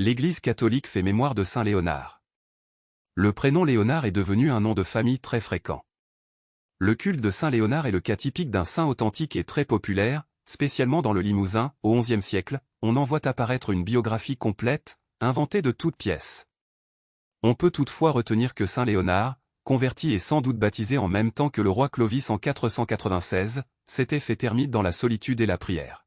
L'Église catholique fait mémoire de Saint Léonard. Le prénom Léonard est devenu un nom de famille très fréquent. Le culte de Saint Léonard est le cas typique d'un saint authentique et très populaire, spécialement dans le Limousin, au XIe siècle, on en voit apparaître une biographie complète, inventée de toutes pièces. On peut toutefois retenir que Saint Léonard, converti et sans doute baptisé en même temps que le roi Clovis en 496, s'était fait ermite dans la solitude et la prière.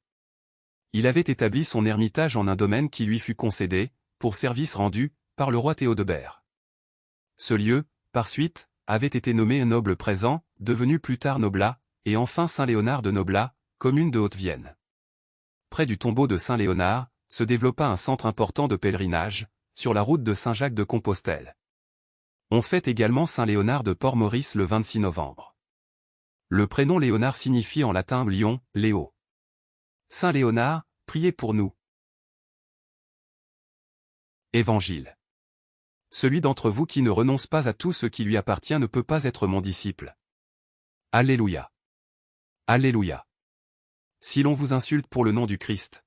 Il avait établi son ermitage en un domaine qui lui fut concédé, pour service rendu, par le roi Théodebert. Ce lieu, par suite, avait été nommé Noble Présent, devenu plus tard Noblat, et enfin Saint-Léonard de Noblat, commune de Haute-Vienne. Près du tombeau de Saint-Léonard, se développa un centre important de pèlerinage, sur la route de Saint-Jacques de Compostelle. On fête également Saint-Léonard de Port-Maurice le 26 novembre. Le prénom Léonard signifie en latin lion, Léo. Saint Léonard, priez pour nous. Évangile. Celui d'entre vous qui ne renonce pas à tout ce qui lui appartient ne peut pas être mon disciple. Alléluia. Alléluia. Si l'on vous insulte pour le nom du Christ,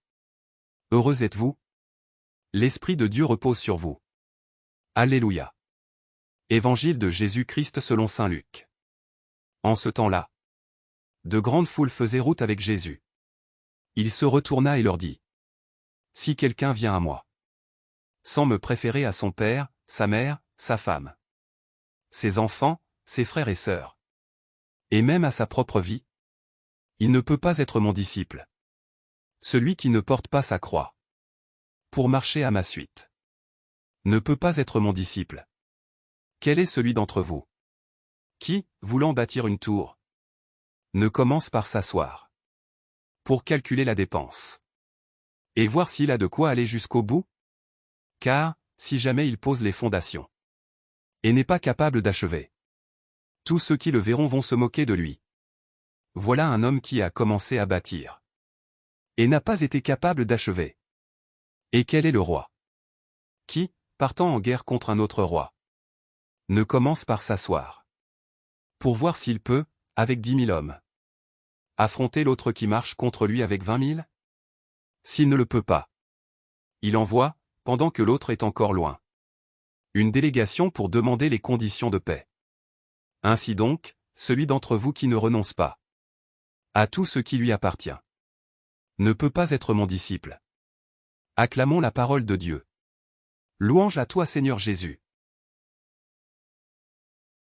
heureux êtes-vous. L'Esprit de Dieu repose sur vous. Alléluia. Évangile de Jésus-Christ selon saint Luc. En ce temps-là, de grandes foules faisaient route avec Jésus. Il se retourna et leur dit: Si quelqu'un vient à moi, sans me préférer à son père, sa mère, sa femme, ses enfants, ses frères et sœurs, et même à sa propre vie, il ne peut pas être mon disciple. Celui qui ne porte pas sa croix, pour marcher à ma suite, ne peut pas être mon disciple. Quel est celui d'entre vous qui, voulant bâtir une tour, ne commence par s'asseoir pour calculer la dépense et voir s'il a de quoi aller jusqu'au bout? Car, si jamais il pose les fondations et n'est pas capable d'achever, tous ceux qui le verront vont se moquer de lui. Voilà un homme qui a commencé à bâtir et n'a pas été capable d'achever. Et quel est le roi qui, partant en guerre contre un autre roi, ne commence par s'asseoir pour voir s'il peut, avec 10 000 hommes, affronter l'autre qui marche contre lui avec 20 000? S'il ne le peut pas, il envoie, pendant que l'autre est encore loin, une délégation pour demander les conditions de paix. Ainsi donc, celui d'entre vous qui ne renonce pas à tout ce qui lui appartient ne peut pas être mon disciple. Acclamons la parole de Dieu. Louange à toi Seigneur Jésus.